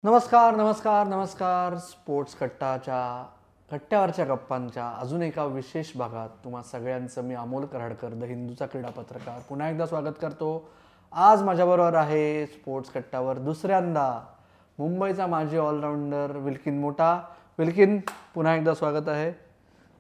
नमस्कार नमस्कार नमस्कार. स्पोर्ट्स कट्ट्यावरच्या गप्पांच्या अजून एका विशेष भागात तुम्हा सगळ्यांचं मी अमोल कराडकर, द हिंदूचा क्रीडा पत्रकार, पुन्हा एकदा स्वागत करतो. आज माझ्याबरोबर आहे स्पोर्ट्स कट्ट्यावर दुसऱ्यांदा मुंबईचा माजी ऑलराऊंडर विल्किन मोठा. विल्किन, पुन्हा एकदा स्वागत आहे.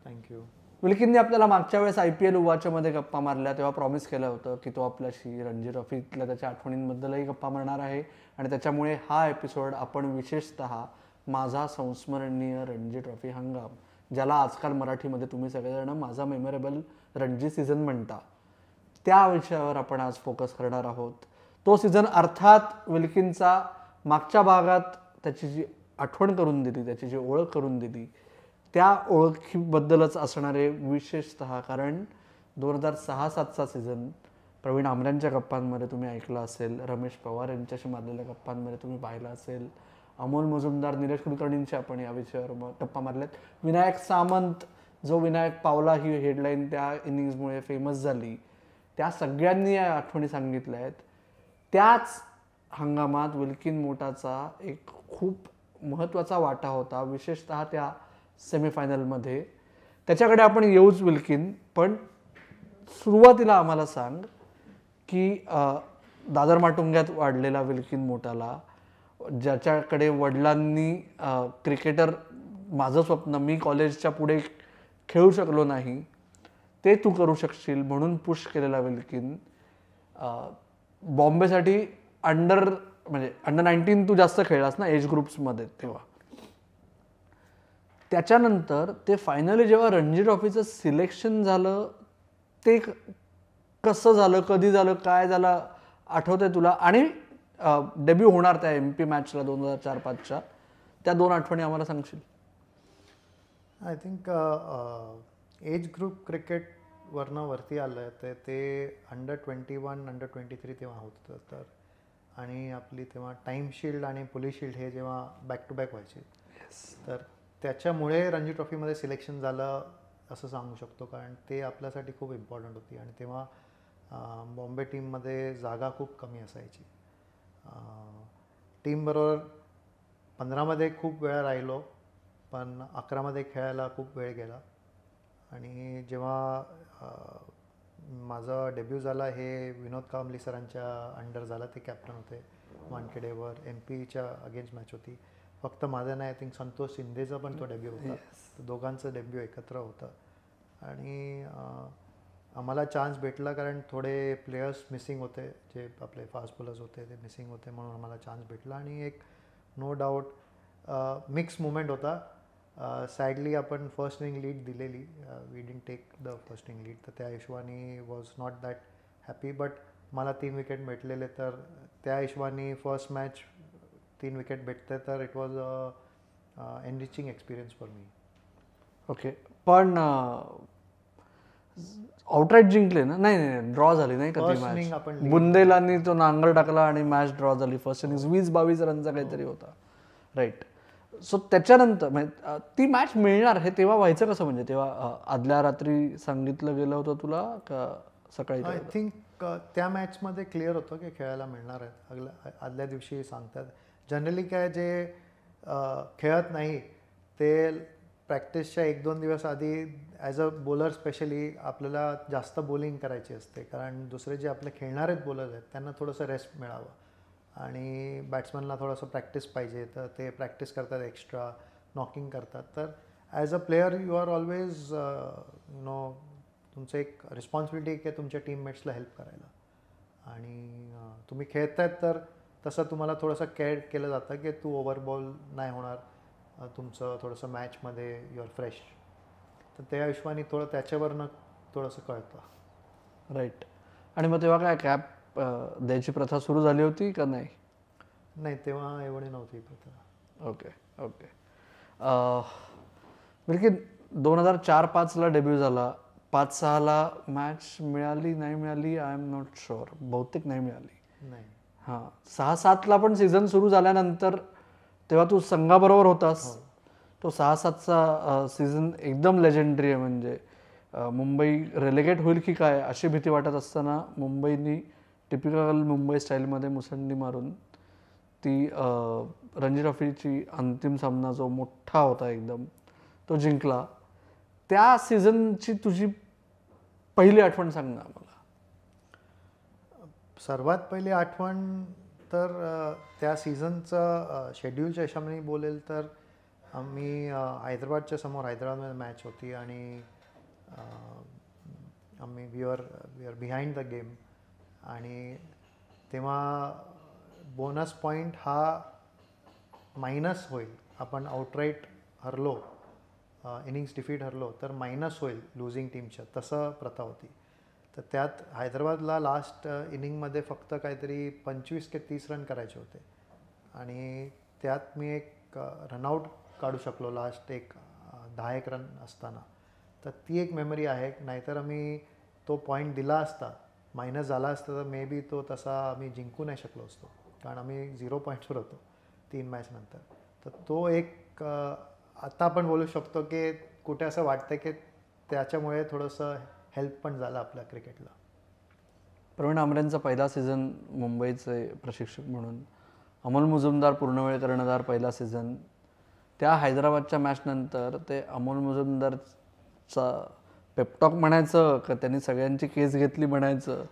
थँक्यू. विल्किनने आपल्याला मागच्या वेळेस IPL उवाच्यामध्ये गप्पा मारल्या तेव्हा प्रॉमिस केलं होतं की तो आपल्याशी रणजी ट्रॉफीतल्या त्याच्या आठवणींबद्दलही गप्पा मारणार आहे. आणि त्याच्यामुळे हा एपिसोड आपण विशेषतः माझा संस्मरणीय रणजी ट्रॉफी हंगाम, ज्याला आजकाल मराठीमध्ये तुम्ही सगळेजण माझा मेमोरेबल रणजी सीझन म्हणता, त्या विषयावर आपण आज फोकस करणार आहोत. तो सीझन अर्थात विल्किनचा मागच्या भागात त्याची जी आठवण करून दिली, त्याची जी ओळख करून दिली, त्या ओळखीबद्दलच असणारे विशेषतः. कारण 2006-07चा सीझन प्रवीण आमऱ्यांच्या गप्पांमध्ये तुम्ही ऐकला असेल, रमेश पवार यांच्याशी मारलेल्या गप्पांमध्ये तुम्ही पाहिला असेल, अमोल मुजुमदार, निलेश कुलकर्णींशी आपण या विषयावर गप्पा मारल्यात. विनायक सामंत, जो विनायक पावला ही हेडलाईन त्या इनिंग्समुळे फेमस झाली, त्या सगळ्यांनी या आठवणी सांगितल्या आहेत. त्याच हंगामात विल्किन मोठाचा एक खूप महत्त्वाचा वाटा होता, विशेषतः त्या सेमीफायनलमध्ये. त्याच्याकडे आपण येऊच विल्किन, पण सुरुवातीला आम्हाला सांग की दादर माटुंग्यात वाढलेला विल्किन मोठाला, ज्याच्याकडे वडिलांनी क्रिकेटर, माझं स्वप्न, मी कॉलेजच्या पुढे खेळू शकलो नाही ते तू करू शकशील म्हणून पुश केलेला विल्किन, बॉम्बेसाठी अंडर 19 तू जास्त खेळलास ना एज ग्रुप्समध्ये तेव्हा. त्याच्यानंतर ते फायनली जेव्हा रणजी ट्रॉफीचं सिलेक्शन झालं, ते कसं झालं, कधी झालं, काय झालं आठवतंय तुला? आणि डेब्यू होणार त्या MP मॅचला 2004-05च्या, त्या दोन आठवणी आम्हाला सांगशील? I think age group cricket वरती आलं आहे ते अंडर 21, अंडर 23 तेव्हा होतं. तर आणि आपली तेव्हा टाईम शील्ड आणि पोलीस शील्ड हे जेव्हा बॅक टू बॅक व्हायचे, तर त्याच्यामुळे रणजी ट्रॉफीमध्ये सिलेक्शन झालं असं सांगू शकतो. कारण ते आपल्यासाठी खूप इम्पॉर्टंट होती आणि तेव्हा बॉम्बे टीममध्ये जागा खूप कमी असायची. टीमबरोबर 15मध्ये खूप वेळा राहिलो, पण 11मध्ये खेळायला खूप वेळ गेला. आणि जेव्हा माझा डेब्यू झाला हे विनोद कांबली सरांच्या अंडर झाला, ते कॅप्टन होते वानखेडेवर. MPच्या अगेन्स्ट मॅच होती. फक्त माझं नाही, आय थिंक संतोष शिंदेचा पण तो डेब्यू होता. दोघांचं डेब्यू एकत्र होतं आणि आम्हाला चान्स भेटला कारण थोडे प्लेयर्स मिसिंग होते, जे आपले फास्ट बॉलर्स होते ते मिसिंग होते, म्हणून आम्हाला चान्स भेटला. आणि एक नो डाऊट मिक्स मुवमेंट होता. सॅडली आपण फर्स्ट इनिंग लीड दिलेली, we didn't take the first inning lead, तर त्या हिशोबाने was not that happy. But मला 3 विकेट भेटलेले, तर त्या हिशोबाने फर्स्ट मॅच 3 विकेट भेटते, तर it was enriching experience for me. Okay, पण आउटराईट जिंकले ना? नाही, ड्रॉ झाली नाही का ती मॅच? बुंदेलांनी तो नांगर टाकला आणि मॅच ड्रॉ झाली. फर्स्ट इनिंग्स 20-22 रनचा काहीतरी होता, राईट? सो त्याच्यानंतर ती मॅच मिळणार हे तेव्हा व्हायचं कसं? म्हणजे तेव्हा आदल्या रात्री सांगितलं गेलं होतं तुला का सकाळी? आय थिंक त्या मॅचमध्ये क्लिअर होतं की खेळायला मिळणार आहे, आदल्या दिवशी सांगतात. जनरली काय जे खेळत नाही ते प्रॅक्टिसच्या 1-2 दिवस आधी ॲज अ बॉलर स्पेशली आपल्याला जास्त बॉलिंग करायची असते, कारण दुसरे जे आपले खेळणारे बॉलर्स आहेत त्यांना थोडंसं रेस्ट मिळावं आणि बॅट्समनला थोडंसं प्रॅक्टिस पाहिजे, तर ते प्रॅक्टिस करतात, एक्स्ट्रा नॉकिंग करतात. तर as a player you are always तुमचं एक रिस्पॉन्सिबिलिटी की तुमच्या टीममेट्सला हेल्प करायला. आणि तुम्ही खेळतायत तर तसं तुम्हाला थोडंसं केअर केलं जातं की तू ओव्हरबॉल नाही होणार, तुमचं थोडंसं मॅचमध्ये युअर फ्रेश, तर त्या हिशोबाने त्याच्यावरनं थोडंसं कळतं. राईट. आणि मग तेव्हा काय कॅप द्यायची प्रथा सुरू झाली होती का नाही? नाही, तेव्हा एवढी नव्हती प्रथा. ओके. बिलकुल. 2004-05ला डेब्यू झाला. 5-6ला मॅच मिळाली, नाही मिळाली, आय एम नॉट शुअर, बहुतेक नाही मिळाली. नाही. हां, 6-7ला पण सीझन सुरू झाल्यानंतर तेव्हा तू संघाबरोबर होतास. तो 6-7चा सीझन एकदम लेजेंडरी आहे. म्हणजे मुंबई रेलेगेट होईल की काय अशी भीती वाटत असताना मुंबईनी टिपिकल मुंबई स्टाईलमध्ये मुसंडी मारून ती रणजी ट्रॉफीची अंतिम सामना जो मोठा होता एकदम, तो जिंकला. त्या सीझनची तुझी पहिली आठवण सांग ना मला. सर्वात पहिली आठवण तर त्या सीझनचं शेड्यूलच्या हिशोबाने बोलेल तर आम्ही हैदराबादच्या समोर, हैदराबादमध्ये मॅच होती आणि आम्ही we are behind the game आणि तेव्हा बोनस पॉईंट हा मायनस होईल. आपण आउटराईट हरलो, इनिंग्स डिफीट हरलो तर मायनस होईल लुझिंग टीमच्या, तसं प्रथा होती. तर त्यात हैदराबादला लास्ट इनिंगमध्ये फक्त काहीतरी 25 ते 30 रन करायचे होते आणि त्यात मी एक रनआउट काढू शकलो लास्ट एक 10 रन असताना. तर ती एक मेमरी आहे. नाहीतर आम्ही तो पॉईंट दिला असता, मायनस झाला असता तर मे बी तो तसा आम्ही जिंकू नाही शकलो असतो, कारण आम्ही 0 पॉईंट्सवर होतो 3 मॅच नंतर. तर तो एक आता आपण बोलू शकतो की कुठे असं वाटतं की त्याच्यामुळे थोडंसं हेल्प पण झालं आपल्या क्रिकेटला. प्रवीण आमरेंचा पहिला सीझन मुंबईचे प्रशिक्षक म्हणून, अमोल मुजुमदार पूर्णवेळ कर्णधार पहिला सीझन. त्या हैदराबादच्या मॅचनंतर ते अमोल मुजुमदारचा पेपटॉक म्हणायचं का त्यांनी सगळ्यांची केस घेतली म्हणायचं,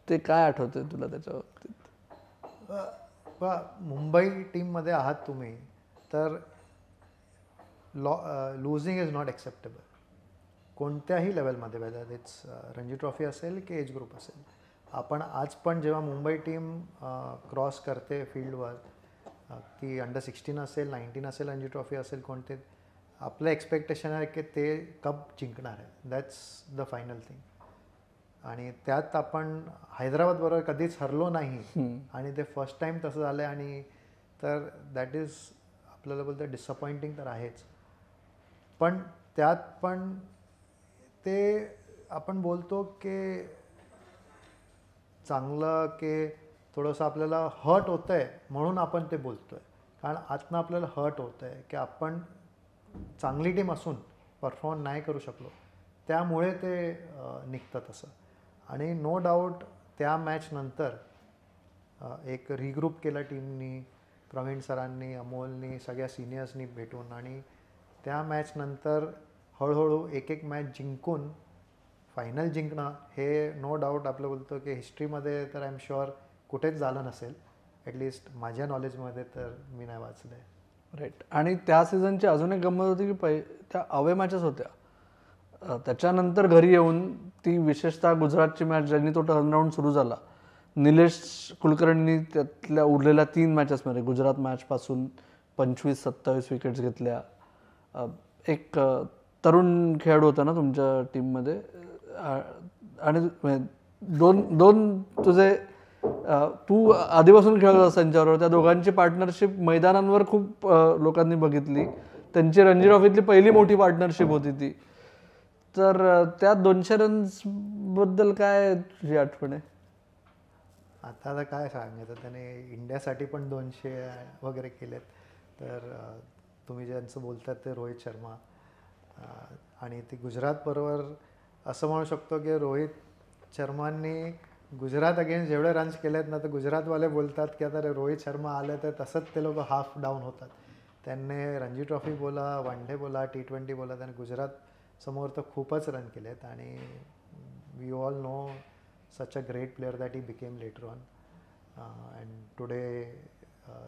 ते काय आठवतंय तुला त्याच्या बाबतीत? मुंबई टीममध्ये आहात तुम्ही तर लुझिंग इज नॉट एक्सेप्टेबल कोणत्याही लेवलमध्ये, वेदर इट्स रणजी ट्रॉफी असेल की एज ग्रुप असेल. आपण आज पण जेव्हा मुंबई टीम क्रॉस करते फील्डवर, ती अंडर 16 असेल, 19 असेल, रणजी ट्रॉफी असेल, कोणते, आपलं एक्सपेक्टेशन आहे की ते कप जिंकणार आहे. That's the final thing. आणि त्यात आपण हैदराबादबरोबर कधीच हरलो नाही आणि ते फर्स्ट टाईम तसं झालं आणि तर दॅट इज आपल्याला बोलतं डिसअपॉइंटिंग तर आहेच. पण त्यात पण ते आपण बोलतो की चांगलं की थोडंसं आपल्याला हर्ट होतं आहे म्हणून आपण ते बोलतो आहे, कारण आतनं आपल्याला हर्ट होतं आहे की आपण चांगली टीम असून परफॉर्म नाही करू शकलो, त्यामुळे ते निघतं तसं. आणि नो डाऊट त्या मॅचनंतर एक रिग्रुप केला टीमनी, प्रवीण सरांनी, अमोलनी, सगळ्या सिनियर्सनी भेटून, आणि त्या मॅचनंतर हळूहळू एक एक मॅच जिंकून फायनल जिंकणं हे नो डाऊट आपलं बोलतो की हिस्ट्रीमध्ये तर आय एम शुअर कुठेच झालं नसेल, ॲटलिस्ट माझ्या नॉलेजमध्ये तर मी नाही वाचलं आहे. राईट. आणि त्या सीझनची अजून एक गंमत होती की त्या अवे मॅचेस होत्या, त्याच्यानंतर घरी येऊन ती विशेषतः गुजरातची मॅच ज्यांनी तो टर्नराऊंड सुरू झाला, निलेश कुलकर्णींनी त्यातल्या उरलेल्या 3 मॅचेसमध्ये गुजरात मॅचपासून 25-27 विकेट्स घेतल्या. एक तरुण खेळाडू होता ना तुमच्या टीममध्ये, आणि दोन तुझे तू आधीपासून खेळत असं त्यांच्याबरोबर, त्या दोघांची पार्टनरशिप मैदानांवर खूप लोकांनी बघितली. त्यांची रणजी ट्रॉफीतली पहिली मोठी पार्टनरशिप होती ती. तर त्या 200 रन्सबद्दल काय तुझी आठवण आहे? आता काय सांगायचं, त्याने इंडियासाठी पण 200 वगैरे केलेत. तर तुम्ही ज्यांचं बोलतात ते रोहित शर्मा, आणि ती गुजरातबरोबर असं म्हणू शकतो की रोहित शर्मांनी गुजरात अगेन्स्ट जेवढे रन्स केलेत ना, तर गुजरातवाले बोलतात की आता रोहित शर्मा आले तर तसंच ते लोक हाफ डाऊन होतात. त्यांनी रणजी ट्रॉफी बोला, वन डे बोला, T20 बोला, त्यांनी गुजरात समोर तर खूपच रन केलेत. आणि we all know such a great player that he became later on, and today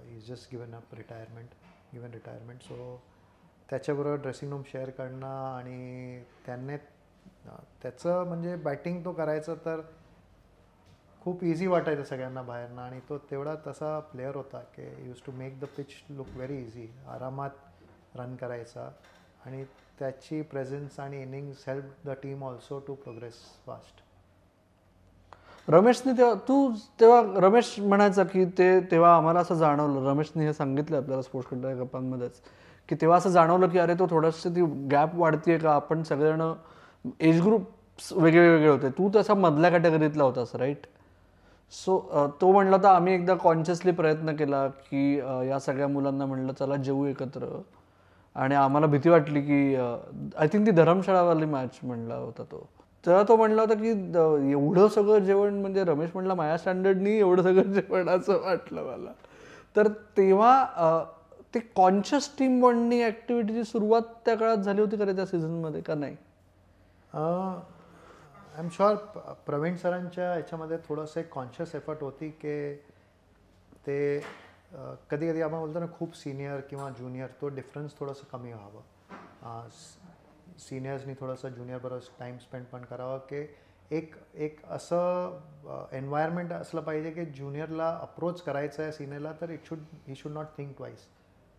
is just given retirement. So त्याच्याबरोबर ड्रेसिंग रूम शेअर करणं, आणि त्याने त्याचं म्हणजे बॅटिंग तो करायचं तर खूप इझी वाटायचं सगळ्यांना बाहेरनं, आणि तो तेवढा तसा प्लेअर होता की use to make the pitch look very easy. आरामात रन करायचा, आणि त्याची प्रेझेन्स आणि innings help the team also to progress fast. रमेशने तेव्हा रमेश म्हणायचा की तेव्हा आम्हाला असं जाणवलं, रमेशने हे सांगितलं आपल्याला स्पोर्ट्स कंट्रोल गप्पांमध्येच, की तेव्हा असं जाणवलं की अरे तो थोडंसं ती गॅप वाढतीये का, आपण सगळेजण एज ग्रुप्स वेगळे होते, तू तसा मधल्या कॅटेगरीतला होतास, राईट? सो तो म्हणला तर आम्ही एकदा कॉन्शियसली प्रयत्न केला की या सगळ्या मुलांना म्हणलं चला जेवू एकत्र, आणि आम्हाला भीती वाटली की आय थिंक ती धर्मशाळावाली मॅच म्हणला होता तो. तेव्हा तो म्हणला होता की एवढं सगळं जेवण, म्हणजे रमेश म्हणला माझ्या स्टँडर्डनी एवढं सगळं जेवण, असं वाटलं मला. तर तेव्हा ते कॉन्शियस टीम बॉन्डिंग ऍक्टिव्हिटीची सुरुवात त्या काळात झाली होती का रे त्या सीझनमध्ये का नाही? आय एम शुअर प्रवीण सरांच्या याच्यामध्ये थोडंसं एक कॉन्शियस एफर्ट होती की ते कधी कधी आपण बोलतो ना खूप सिनियर किंवा ज्युनियर तो डिफरन्स थोडंसं कमी व्हावं, सिनियर्सनी थोडंसं ज्युनियरबरोबर टाईम स्पेंड पण करावं की एक असं एन्व्हायरमेंट असलं पाहिजे की ज्युनियरला अप्रोच करायचं आहे सिनियरला तर he should not think twice,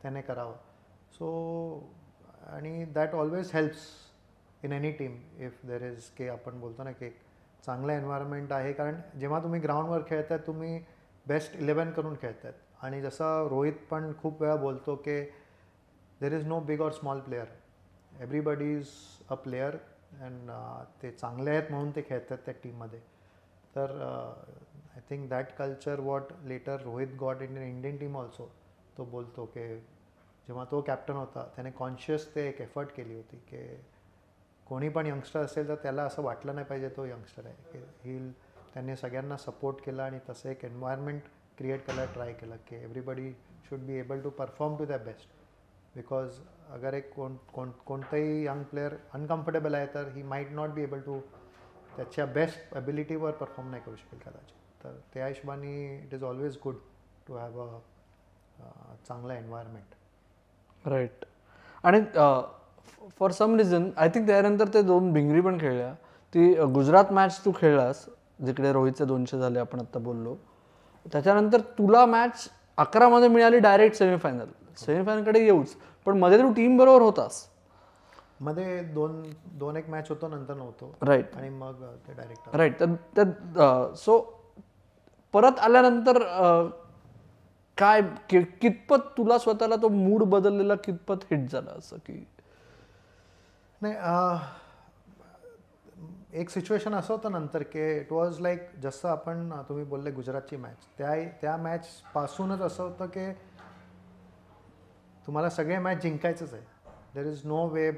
त्याने करावं. सो आणि that always helps in any team if there is की आपण बोलतो ना की एक चांगलं एन्व्हायरमेंट आहे, कारण जेव्हा तुम्ही ग्राउंडवर खेळताय तुम्ही बेस्ट 11 करून खेळतायत. आणि जसं रोहित पण खूप वेळा बोलतो की there is no big or small player, everybody is a player and ते चांगले आहेत म्हणून ते खेळतात त्या टीममध्ये. तर I think that culture what later Rohit got in Indian team also. तो बोलतो की जेव्हा तो कॅप्टन होता त्याने कॉन्शियस ते एक एफर्ट केली होती की कोणी पण यंगस्टर असेल तर त्याला असं वाटलं नाही पाहिजे तो यंगस्टर आहे, की त्यांनी सगळ्यांना सपोर्ट केला आणि तसं एक एन्व्हायरमेंट क्रिएट करायला ट्राय केलं की everybody should be able to perform to the best. Because अगर एक कोणताही यंग प्लेअर अनकम्फर्टेबल आहे तर he might not be able to त्याच्या बेस्ट ॲबिलिटीवर परफॉर्म नाही करू शकेल कदाचित. तर त्या हिशोबाने it is always good to have a चांगला एन्व्हायरमेंट. राईट. आणि for some reason I think त्यानंतर ते 2 भिंगरी पण खेळल्या. ती गुजरात मॅच तू खेळलास जिकडे रोहितचे 200 झाले आपण आत्ता बोललो. त्याच्यानंतर तुला मॅच 11 मध्ये मिळाली डायरेक्ट सेमीफायनल. सेमीफायनलकडे येऊच, पण मध्ये तू टीम बरोबर होतास. मध्ये दोन एक मॅच होतो नंतर नव्हतो. राईट. आणि मग ते डायरेक्ट राईट. तर सो परत आल्यानंतर काय कितपत तुला स्वतःला तो मूड बदललेला कितपत हिट झाला असं की नाही. एक सिच्युएशन असं होतं नंतर की इट वॉज लाईक जसं आपण तुम्ही बोलले गुजरातची मॅच, त्या मॅचपासूनच असं होतं की तुम्हाला सगळे मॅच जिंकायचंच आहे. There is no way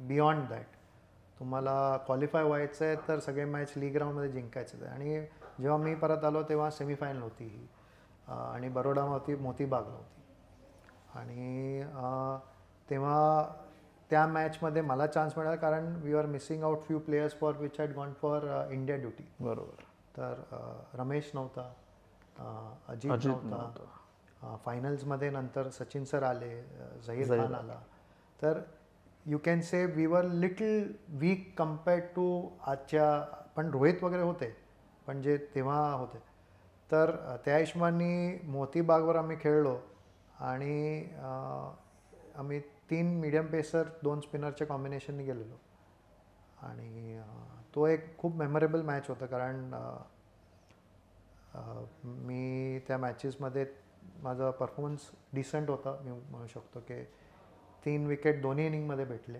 beyond that. तुम्हाला क्वालिफाय व्हायचं आहे तर सगळे मॅच लीग राऊंडमध्ये जिंकायचंच आहे. आणि जेव्हा मी परत आलो तेव्हा सेमीफायनल होती ही, आणि बरोडा होती, मोतीबागला होती. आणि तेव्हा त्या मॅचमध्ये मला चान्स मिळाला कारण we are missing out few players for which had gone for India duty. बरोबर. तर रमेश नव्हता, अजित नव्हता. फायनल्समध्ये नंतर सचिन सर आले, झहीर खान आला. तर you can say we were little weak compared to आजच्या. पण रोहित वगैरे होते पण जे तेव्हा होते. तर त्या हिशोबाने मोतीबागवर आम्ही खेळलो आणि आम्ही 3 मीडियम पेसर 2 स्पिनरच्या कॉम्बिनेशनने गेलेलो. आणि तो एक खूप मेमोरेबल मॅच होता कारण मी त्या मॅचेसमध्ये माझा परफॉर्मन्स डिसेंट होता. मी म्हणू शकतो की 3 विकेट दोन्ही इनिंगमध्ये भेटले.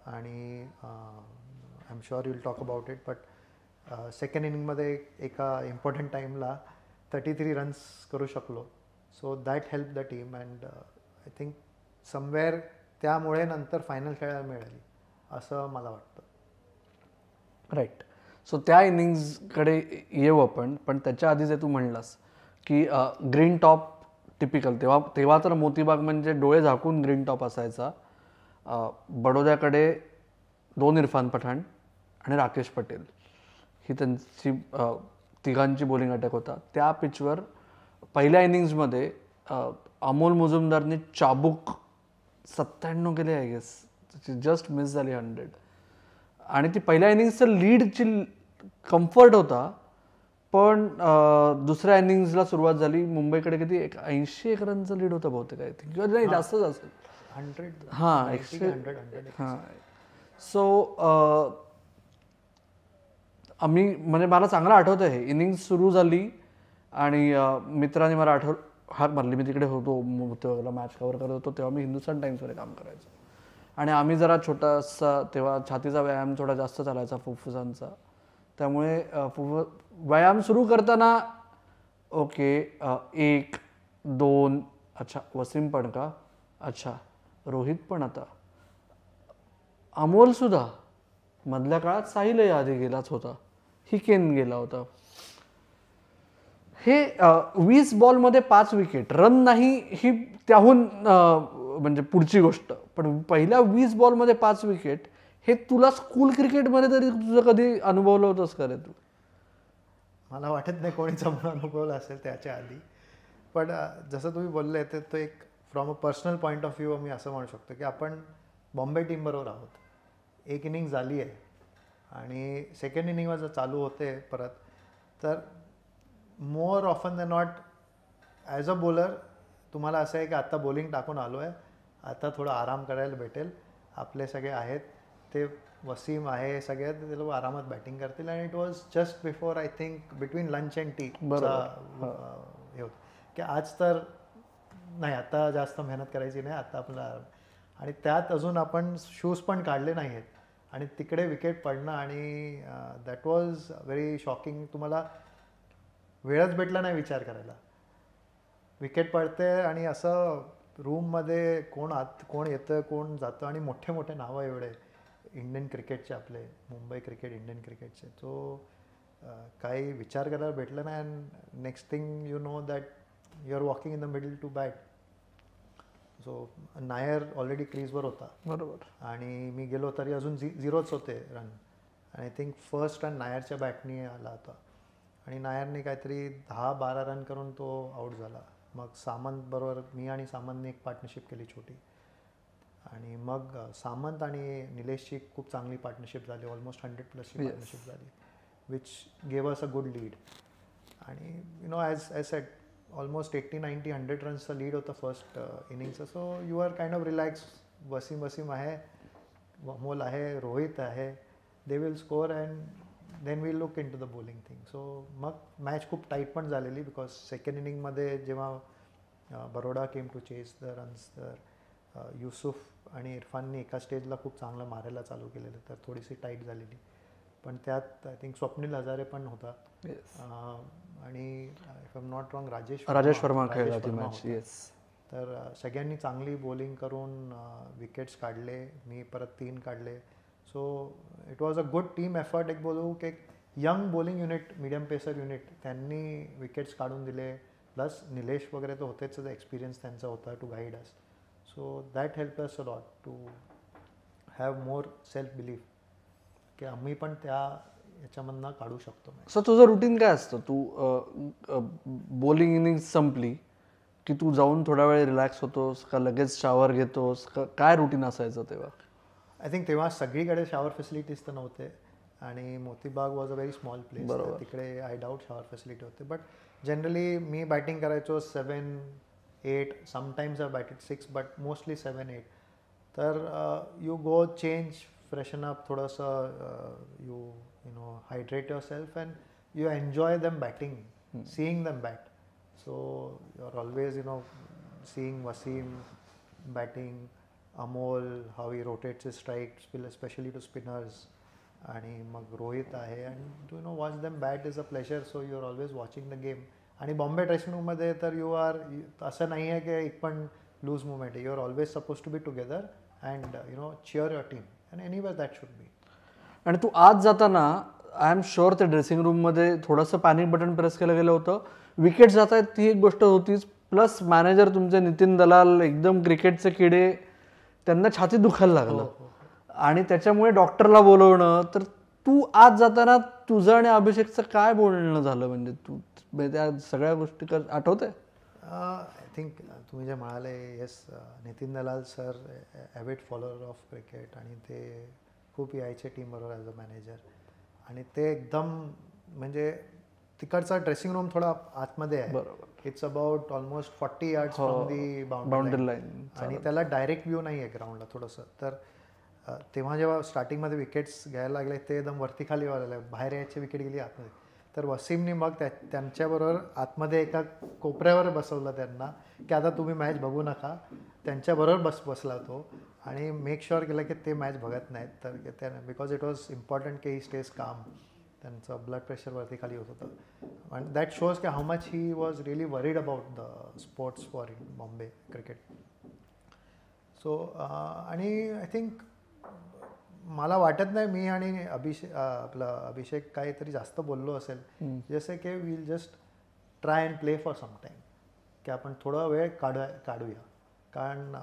आणि I am sure you will talk about it. But second इनिंगमध्ये एका इम्पॉर्टंट टाईमला 33 रन्स करू शकलो. So that help the team and I think somewhere त्यामुळे नंतर फायनल खेळायला मिळाली असं मला वाटतं. राईट. सो त्या इनिंग्सकडे येऊ आपण, पण त्याच्या आधी जे तू म्हणलास की ग्रीन टॉप टिपिकल, तेव्हा तर मोतीबाग म्हणजे डोळे झाकून ग्रीन टॉप असायचा. बडोद्याकडे 2 इरफान पठाण आणि राकेश पटेल ही त्यांची तिघांची बॉलिंग अटॅक होता. त्या पिचवर पहिल्या इनिंग्समध्ये अमोल मुजुमदारनी चाबूक 97 केले आय गेस, जस्ट मिस झाली 100. आणि ती पहिल्या इनिंग्सचं लीडची कम्फर्ट होता. पण दुसऱ्या इनिंग्सला सुरुवात झाली, मुंबईकडे किती 81 रनचं लीड होतं बहुतेक आय थिंक, किंवा नाही जास्तच असेल 100. हां 100. हां. सो आम्ही म्हणजे मला चांगलं आठवतं हे इनिंग्स सुरू झाली आणि मित्राने मला हाक मारली. मी तिकडे होतो तेव्हा मॅच कव्हर करत होतो, तेव्हा मी हिंदुस्थान टाइम्समध्ये काम करायचो. आणि आम्ही जरा छोटासा तेव्हा छातीचा व्यायाम थोडा जास्त चालायचा फुफ्फुसांचा. त्यामुळे व्यायाम सुरू करताना ओके 1 2 अच्छा वसीम पण का, अच्छा रोहित पण, आता अमोलसुद्धा, मधल्या काळात साहिलही आधी गेलाच होता, हिकेन गेला होता. हे 20 बॉलमध्ये 5 विकेट, रन नाही ही त्याहून म्हणजे पुढची गोष्ट, पण पहिल्या 20 बॉलमध्ये 5 विकेट हे तुला स्कूल क्रिकेटमध्ये तरी तुझं कधी अनुभवलं होतंस का रे तू? मला वाटत नाही कोणी जमून अनुभवलं असेल त्याच्या आधी. पण जसं तुम्ही बोलले तर तो एक from a personal point of view मी असं म्हणू शकतो की आपण बॉम्बे टीमबरोबर आहोत. एक इनिंग झाली आहे आणि सेकंड इनिंग जर चालू होते परत, तर more often than not as a bowler तुम्हाला असं आहे की आता बॉलिंग टाकून आलो आहे, आता थोडा आराम करायला भेटेल, आपले सगळे आहेत ते वसीम आहे सगळे, ते लोक आरामात बॅटिंग करतील. आणि it was just before I think between lunch and T हे होतं की आज तर नाही, आता जास्त मेहनत करायची नाही, आता आपला. आणि त्यात अजून आपण शूज पण काढले नाही आहेत आणि तिकडे विकेट पडणं आणि दॅट वॉज व्हेरी शॉकिंग. तुम्हाला वेळच भेटला नाही विचार करायला. विकेट पडते आणि असं रूममध्ये कोण येतं कोण जातं आणि मोठे मोठे नावं एवढे इंडियन क्रिकेटचे, आपले मुंबई क्रिकेट, इंडियन क्रिकेटचे. तो काही विचार करायला भेटलं नाही. And next thing you know that you are walking in the middle to bat. So Nair already क्रीजवर होता, बरोबर, आणि मी गेलो तरी अजून 0च होते run. I think first run नायरच्या बॅटनी आला होता आणि नायरने काहीतरी 10-12 रन करून तो आऊट झाला. मग सामंत बरोबर मी आणि सामंतने एक पार्टनरशिप केली छोटी, आणि मग सामंत आणि निलेशची खूप चांगली पार्टनरशिप झाली, ऑलमोस्ट 100+ची पार्टनरशिप झाली, which gave us a good lead. आणि you know as set almost 80-90-100 रन्सचं लीड होतं फर्स्ट इनिंगचं. So you are kind of relax. Wasim आहे, अमोल आहे, रोहित आहे, they will score and then will look into the bowling thing. So मग match खूप tight पण झालेली, बिकॉज सेकंड इनिंगमध्ये जेव्हा Baroda came to chase the runs, तर युसुफ आणि इरफाननी एका स्टेजला खूप चांगलं मारायला चालू केलेलं, तर थोडीशी टाईट झालेली. पण त्यात आय थिंक स्वप्नील हजारे पण होता, आणि if I am not wrong Rajesh Verma खेळला ती मॅच. तर सगळ्यांनी चांगली बॉलिंग करून विकेट्स काढले, मी परत 3 काढले. So it was a good team effort. एक बोलू की एक young bowling unit, medium pacer unit, त्यांनी विकेट्स काढून दिले. प्लस निलेश वगैरे तर होतेच, त्याचा एक्सपिरियन्स त्यांचा होता to guide us. So that help us a lot to have more self belief की आम्ही पण त्या याच्यामधनं काढू शकतो. सो तुझं रुटीन काय असतं? तू बॉलिंग इनिंग संपली की तू जाऊन थोडा वेळ रिलॅक्स होतोस का लगेच शॉवर घेतोस का, काय रुटीन असायचं तेव्हा? आय थिंक तेव्हा सगळीकडे शॉवर फॅसिलिटीज तर नव्हते, आणि Motibagh was a very small place, तर तिकडे आय डाऊट शॉवर फॅसिलिटी होते. बट जनरली मी बॅटिंग करायचो 7-8, sometimes I batted 6, but mostly 7-8. तर you go change, freshen up थोडंसं, you know hydrate yourself and you enjoy them batting, seeing them bat. So you are always seeing Wasim batting, Amol, how he rotates his strikes, specially to spinners, आणि मग रोहित आहे, and you know watch them bat is a pleasure. So you are always watching the game. आणि Bombay dressing रूममध्ये तर you R, असं नाही आहे की एक पण लूज मुवमेंट आहे. You are always suppose to be together and you know cheer your team, and anyway that should be. आणि तू आज जाताना आय एम शुअर त्या ड्रेसिंग रूममध्ये थोडंसं पॅनिक बटन प्रेस केलं गेलं होतं. विकेट जात आहेत ती एक गोष्ट होतीच, प्लस मॅनेजर तुमचे नितीन दलाल एकदम क्रिकेटचे किडे, त्यांना छाती दुखायला लागलं आणि त्याच्यामुळे डॉक्टरला बोलवणं. तर तू आज जाताना तुझं आणि अभिषेकचं काय बोलणं झालं? म्हणजे तू त्या सगळ्या गोष्टी आठवते? आय थिंक तुम्ही जे म्हणाले, येस, नितीन दलाल सर ॲव्हिड फॉलोअर ऑफ क्रिकेट, आणि ते खूप यायचे टीमबरोबर ॲज अ मॅनेजर, आणि ते एकदम म्हणजे तिकडचा ड्रेसिंग रूम थोडा आतमध्ये आहे. It's about almost 40 yards from the boundary line, आणि त्याला डायरेक्ट व्ह्यू नाही आहे ग्राउंडला थोडंसं. तर तेव्हा जेव्हा स्टार्टिंगमध्ये विकेट्स घ्यायला लागले, ते एकदम वरती खाली व्हायला, बाहेर यायची विकेट गेली आतमध्ये. तर वसीमनी मग त्यांच्याबरोबर आतमध्ये एका कोपऱ्यावर बसवलं त्यांना, की आता तुम्ही मॅच बघू नका. त्यांच्याबरोबर बसला तो, आणि मेक शुअर केलं की ते मॅच बघत नाहीत. तर त्याने, बिकॉज इट वॉज इम्पॉर्टंट की ही स्टेज काम, त्यांचं ब्लड प्रेशर वरती खाली होत होतं. अँड दॅट शोज की how much he was really worried about the sports for Bombay cricket. So आणि आय थिंक मला वाटत नाही मी आणि अभिषेक काहीतरी जास्त बोललो असेल, जसे की will just try and play for some time, की आपण थोडा वेळ काढूया. कारण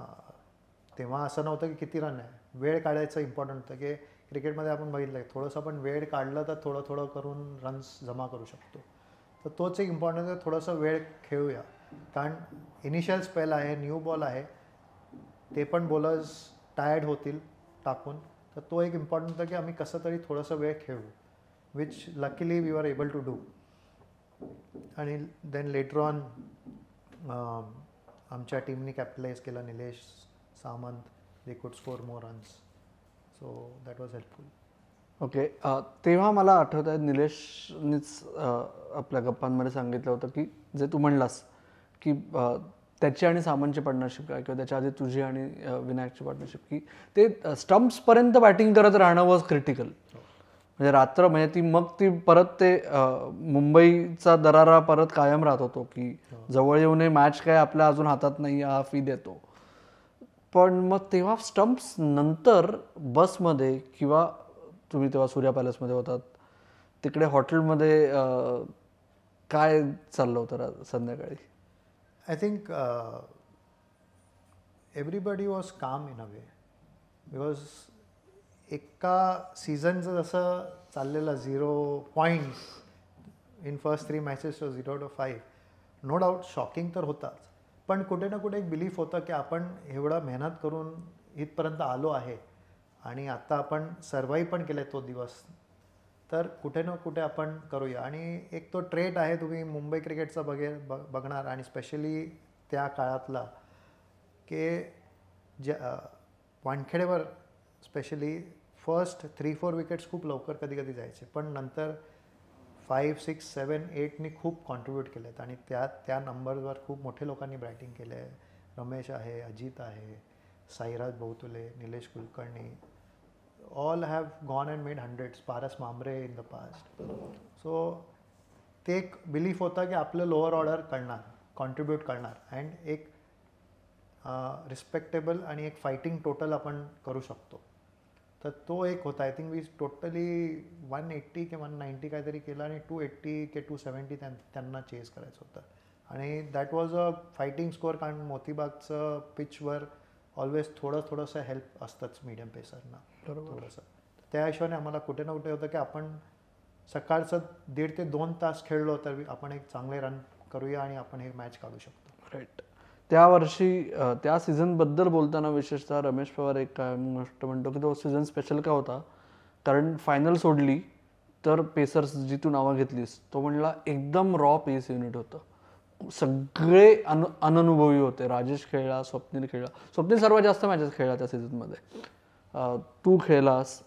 तेव्हा असं नव्हतं की किती रन आहे, वेळ काढायचं इम्पॉर्टंट होतं. की क्रिकेटमध्ये आपण बघितलं की थोडंसं आपण वेळ काढलं तर थोडं थोडं करून रन्स जमा करू शकतो. तर तोच एक इम्पॉर्टंट आहे, थोडंसं वेळ खेळूया. कारण इनिशियल स्पेल आहे, न्यू बॉल आहे, ते पण बॉलर्स टायर्ड होतील टाकून. तर तो एक इम्पॉर्टंट होता की आम्ही कसं तरी थोडंसं वेळ खेळू, which luckily we are able to do. आणि देन लेटर ऑन आमच्या टीमनी कॅपिटलाइज केलं. Nilesh, Samant, they could score more runs, so that was helpful. Okay. तेव्हा मला आठवत आहे निलेशनीच आपल्या गप्पांमध्ये सांगितलं होतं की जे तू म्हणलास की त्याची आणि सामंतची पार्टनरशिप काय, किंवा त्याच्या आधी तुझी आणि विनायकची पार्टनरशिप, की ते स्टम्प्सपर्यंत बॅटिंग करत राहणं वॉज क्रिटिकल. म्हणजे रात्र म्हणजे ती परत ते मुंबईचा दरारा परत कायम राहत होतो की जवळ येऊ नये, मॅच काय आपल्या अजून हातात नाही हा फील येतो. पण मग तेव्हा स्टम्प्स नंतर बसमध्ये किंवा तुम्ही तेव्हा सूर्या पॅलेसमध्ये होतात तिकडे हॉटेलमध्ये काय चाललं होतं संध्याकाळी? I think everybody was calm in a way, because एका सीझनचं जसं चाललेलं 0 points in first 3 matches 0-5, no doubt shocking तर होताच, पण कुठे ना कुठे एक बिलीफ होतं की आपण एवढं मेहनत करून इथपर्यंत आलो आहे आणि आता आपण सर्वाईव्ह पण केलं तो दिवस, तर कुठे ना कुठे आपण करूया. आणि एक तो ट्रेट आहे, तुम्ही मुंबई क्रिकेटचा बघणार आणि स्पेशली त्या काळातला, की ज्या वानखेडेवर स्पेशली फर्स्ट 3-4 विकेट्स खूप लवकर कधी कधी जायचे, पण नंतर 5, 6, 7, 8नी खूप कॉन्ट्रीब्यूट केलेत आणि त्या नंबरवर खूप मोठे लोकांनी बॅटिंग केलं आहे. रमेश आहे, अजित आहे, Sairaj Bahutule, Nilesh Kulkarni, all have gone and made hundreds, Paras Mhambrey in the past. So ते एक बिलीफ होता की आपलं लोअर ऑर्डर करणार, कॉन्ट्रीब्यूट करणार अँड एक रिस्पेक्टेबल आणि एक फायटिंग टोटल आपण करू शकतो. तर तो एक होता. आय थिंक वी टोटली 180 की 190 काहीतरी केलं आणि 280 की 270 त्यांना चेस करायचं होतं. आणि that was a fighting score, कारण मोतीबागचं पिचवर ऑलवेज थोडंसं हेल्प असतंच मीडियम पेसरना थोडंसं. त्या हिशोबाने आम्हाला कुठे ना कुठे होतं की आपण सकाळचं 1.5 ते 2 तास खेळलो तर आपण एक चांगले रन करूया आणि आपण हे मॅच काढू शकतो. राईट. त्या वर्षी त्या सीझनबद्दल बोलताना विशेषतः रमेश पवार एक काय गोष्ट म्हणतो की तो सीझन स्पेशल का होता, कारण फायनल सोडली तर पेसर्स जी तू नावं घेतलीस तो म्हणला एकदम रॉ पेस युनिट होतं, सगळे अननुभवी होते. राजेश खेळला, स्वप्नील खेळला, स्वप्नील सर्वात जास्त मॅचेस खेळला त्या सीझनमध्ये, तू खेळलास,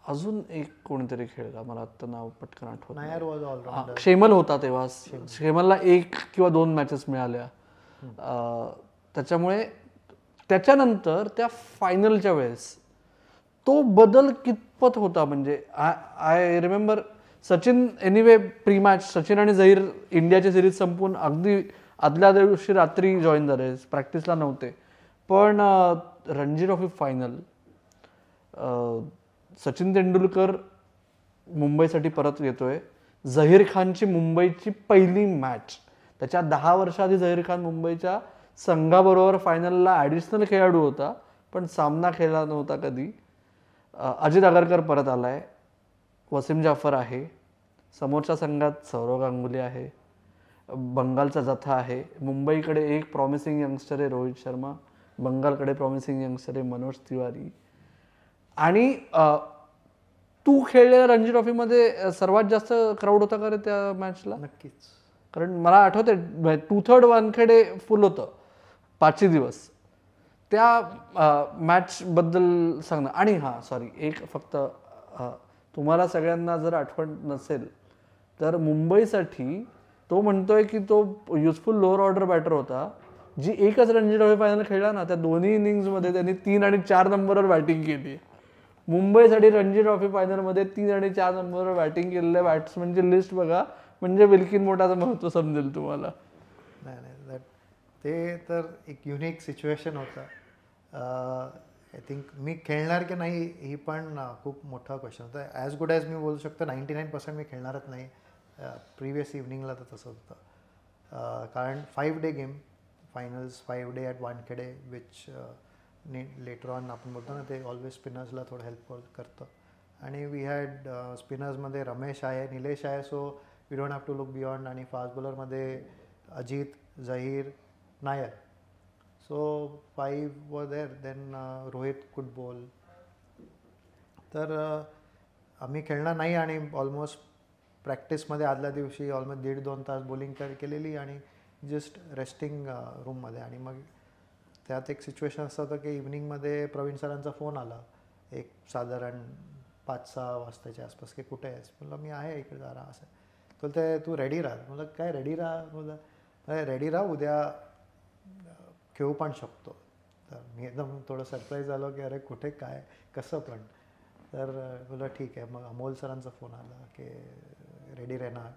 अजून एक कोणीतरी खेळला, मला आता नाव पटकन आठवत नाही. शेमल होता तेव्हा, शेमलला 1 किंवा 2 मॅचेस मिळाल्या. त्याच्यामुळे त्याच्यानंतर त्या फायनलच्या वेळेस तो बदल कितपत होता, म्हणजे I remember Sachin anyway pre match, Sachin आणि झहीर इंडियाची सिरीज संपून अगदी आदल्या दिवशी रात्री जॉईन झाले, प्रॅक्टिसला नव्हते, पण रणजी ट्रॉफी फायनल सचिन तेंडुलकर मुंबईसाठी परत येतोय, झहीर खानची मुंबईची पहिली मॅच, त्याच्या 10 वर्षाआधी झहीर खान मुंबईच्या संघाबरोबर फायनलला ॲडिशनल खेळाडू होता पण सामना खेळला नव्हता कधी. अजित आगरकर परत आलाय, वसीम जाफर आहे, समोरच्या संघात सौरव गांगुली आहे, बंगालचा जथा आहे, मुंबईकडे एक प्रॉमिसिंग यंगस्टर आहे रोहित शर्मा, बंगालकडे प्रॉमिसिंग यंगस्टर आहे मनोज तिवारी. आणि तू खेळलेल्या रणजी ट्रॉफीमध्ये सर्वात जास्त क्राऊड होता का रे त्या मॅचला? नक्कीच, कारण मला आठवते 2/3 वानखेडे फुल होतं 5 दिवस. त्या मॅचबद्दल सांग ना. आणि हां सॉरी, एक फक्त तुम्हाला सगळ्यांना जर आठवण नसेल तर मुंबईसाठी तो म्हणतोय की तो युजफुल लोअर ऑर्डर बॅटर होता, जी एकच रणजी ट्रॉफी फायनल खेळला ना, त्या दोन्ही इनिंग्समध्ये त्यांनी 3 आणि 4 नंबरवर बॅटिंग केली. मुंबईसाठी रणजी ट्रॉफी फायनलमध्ये 3 आणि 4 नंबरवर बॅटिंग केलेल्या बॅट्समनची लिस्ट बघा, म्हणजे विल्किन मोठाचं महत्त्व समजेल तुम्हाला. नाही ते तर एक युनिक सिच्युएशन होतं. आय थिंक मी खेळणार की नाही ही पण खूप मोठा क्वेश्चन होता. ॲज गुड ॲज मी बोलू शकतो 99% मी खेळणारच नाही. प्रिवियस इव्हनिंगला तर तसं होतं कारण 5 day game finals 5 day at Wankhede which letter on आपण बोलतो ना ते ऑलवेज स्पिनर्सला थोडं हेल्प करतं आणि वी हॅड स्पिनर्समध्ये रमेश आहे निलेश आहे so we don't have to look beyond आणि फास्ट बॉलरमध्ये अजित झहीर नायर सो 5 वर देअर देन रोहित कुड बॉल तर आम्ही खेळणार नाही आणि ऑलमोस्ट प्रॅक्टिसमध्ये आदल्या दिवशी ऑलमोस्ट 1.5-2 तास बॉलिंग केलेली आणि जस्ट रेस्टिंग रूममध्ये आणि मग त्यात एक सिच्युएशन असं होतं की इव्हनिंगमध्ये प्रवीण सरांचा फोन आला एक साधारण 5-6 वाजताच्या आसपास की कुठे आहेस म्हटलं मी आहे इकडे जरा असं बोलते तू रेडी राहा म्हटलं काय रेडी राहा म्हटलं रेडी राहा उद्या खेळू पण शकतो तर मी एकदम थोडं सरप्राईज झालो की अरे कुठे काय कसं पण तर बोला ठीक आहे मग अमोल सरांचा फोन आला की रेडी रहना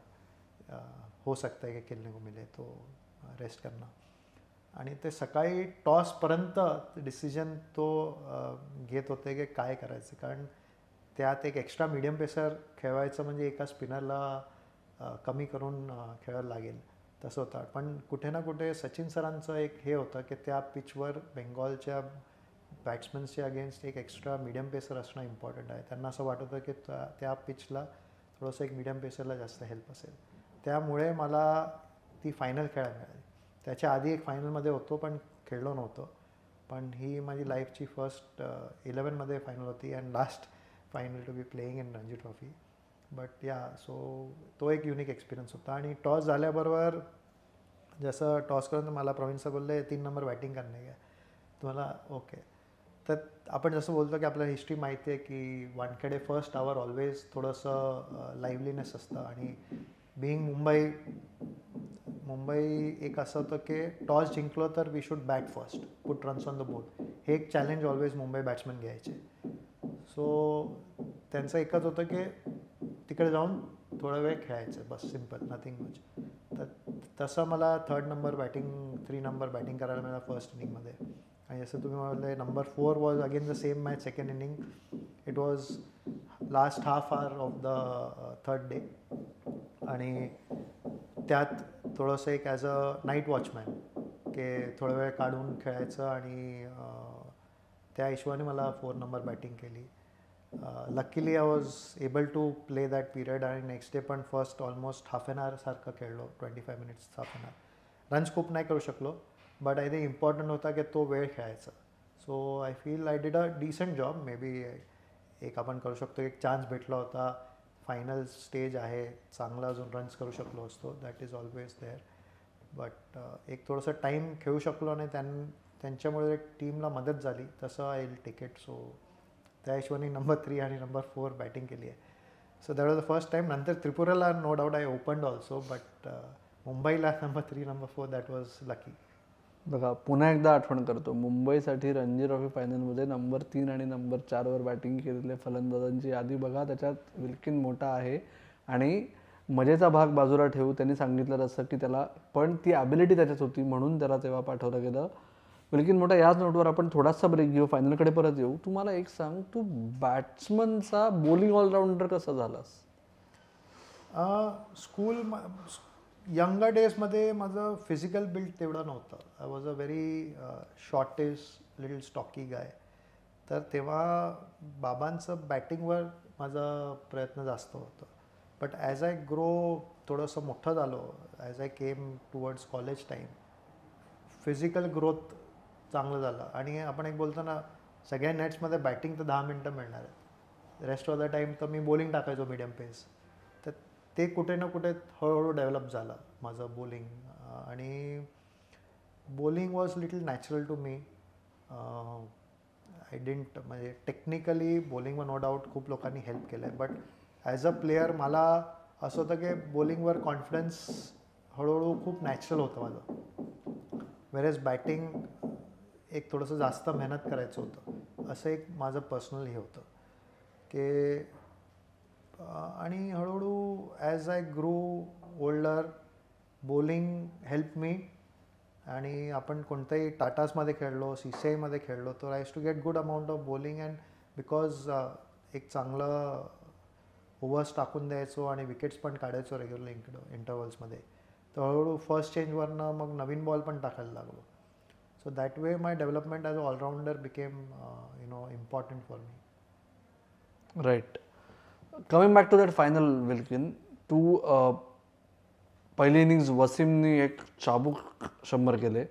हो सकता है कि खेलने को मिले तो रेस्ट करना आणि ते सकाळी टॉसपर्यंत डिसिजन तो घेत होते की काय करायचं कारण त्यात एक एक्स्ट्रा मीडियम पेसर खेळवायचं म्हणजे एका स्पिनरला कमी करून खेळायला लागेल तसं होतं पण कुठे ना कुठे सचिन सरांचं एक हे होतं की त्या पिचवर बेंगॉलच्या बॅट्समन्सच्या अगेन्स्ट एक एक्स्ट्रा मीडियम पेसर असणं इम्पॉर्टंट आहे त्यांना असं वाटत होतं की त्या पिचला थोडंसं एक मीडियम पेसरला जास्त हेल्प असेल त्यामुळे मला ती फायनल खेळायला मिळाली त्याच्या आधी एक फायनलमध्ये होतो पण खेळलो नव्हतो पण ही माझी लाईफची फर्स्ट 11मध्ये फायनल होती and last final to be playing in Ranji trophy but yeah so तो एक युनिक एक्सपिरियन्स होता आणि टॉस झाल्याबरोबर जसं टॉस करून मला प्रवीण सर बोलले 3 नंबर बॅटिंग करणे का तुम्हाला ओके तर आपण जसं बोलतो की आपल्याला हिस्ट्री माहिती आहे की वानखेडे फर्स्ट आवर ऑलवेज थोडंसं लाईव्हलीनेस असतं आणि बिईंग मुंबई एक असं होतं की टॉस जिंकलो तर we should bat first put runs on the board हे एक चॅलेंज ऑलवेज मुंबई बॅट्समॅन घ्यायचे सो त्यांचं एकच होतं की तिकडे जाऊन थोडा वेळ खेळायचं बस सिम्पल नथिंग मच तर तसं मला 3rd number batting 3 number batting करायला मिळालं फर्स्ट इनिंगमध्ये आणि जसं तुम्ही म्हणाले number 4 was again the same match second inning it was last half hour of the 3rd day आणि त्यात थोडंसं एक ॲज अ नाईट वॉचमॅन की थोडा वेळ काढून खेळायचं आणि त्या हिशोबाने मला 4 नंबर बॅटिंग केली luckily I was able to play that period आणि नेक्स्ट डे पण first almost half an hour सारखं खेळलो 25 minutes half an hour runs खूप नाही करू शकलो बट आय थिंक इम्पॉर्टंट होता की तो वेळ खेळायचा so I feel I did a decent job maybe एक आपण करू शकतो एक चान्स भेटला होता फायनल स्टेज आहे चांगला अजून रन्स करू शकलो असतो that is always there but एक थोडंसं टाईम खेळू शकलो नाही त्यांच्यामुळे टीमला मदत झाली तसं I will take it so त्या हिशोबाने नंबर 3 आणि नंबर 4 बॅटिंग केली आहे so that was the first time नंतर त्रिपुराला no doubt I opened also but मुंबईला number 3 number 4 that was lucky बघा पुन्हा एकदा आठवण करतो मुंबईसाठी रणजी ट्रॉफी फायनलमध्ये नंबर 3 आणि नंबर 4 वर बॅटिंग केलेल्या फलंदाजांची यादी बघा त्याच्यात विल्किन मोठा आहे आणि मजेचा भाग बाजूला ठेवू त्यांनी सांगितलं तसं की त्याला पण ती ॲबिलिटी त्याच्यात होती म्हणून त्याला तेव्हा पाठवलं गेलं विल्किन मोठा याच नोटवर आपण थोडासा ब्रेक घेऊ फायनलकडे परत येऊ तुम्हाला एक सांग तू बॅट्समनचा बॉलिंग ऑलराऊंडर कसा झालास स्कूल यंगर डेजमध्ये माझं फिजिकल बिल्ड तेवढं नव्हतं I was a very shortish little stocky guy तर तेव्हा बाबांचं बॅटिंगवर माझा प्रयत्न जास्त होतं बट ॲज आय ग्रो थोडंसं मोठं झालो as I came towards college time physical growth चांगलं झालं आणि आपण एक बोलतो ना सगळ्या नेट्समध्ये बॅटिंग तर 10 मिनटं मिळणार आहे रेस्ट ऑफ द टाईम तर मी बॉलिंग टाकायचो मीडियम पेस तर ते कुठे ना कुठे हळूहळू डेव्हलप झालं माझं बॉलिंग आणि bowling was little natural to me I didn't म्हणजे टेक्निकली बॉलिंगवर नो डाऊट खूप लोकांनी हेल्प केलं आहे बट ॲज अ प्लेयर मला असं होतं की बॉलिंगवर कॉन्फिडन्स हळूहळू खूप नॅचरल होतं माझं वेरेज बॅटिंग एक थोडंसं जास्त मेहनत करायचं होतं असं एक माझं पर्सनल हे होतं की आणि हळूहळू as I grow older bowling help me आणि आपण कोणत्याही टाटासमध्ये खेळलो CCIमध्ये खेळलो तर I to get good amount of bowling and because एक चांगलं ओव्हर्स टाकून द्यायचो आणि विकेट्स पण काढायचो रेग्युलर इंटरवल्समध्ये. तर हळूहळू फर्स्ट चेंजवरनं मग नवीन बॉल पण टाकायला लागलो. So that way my development as a allrounder became important for me. Right. Coming back to that final Wilkin, तू पहिली इनिंग्स वसीमनी एक चाबूक 100 केले.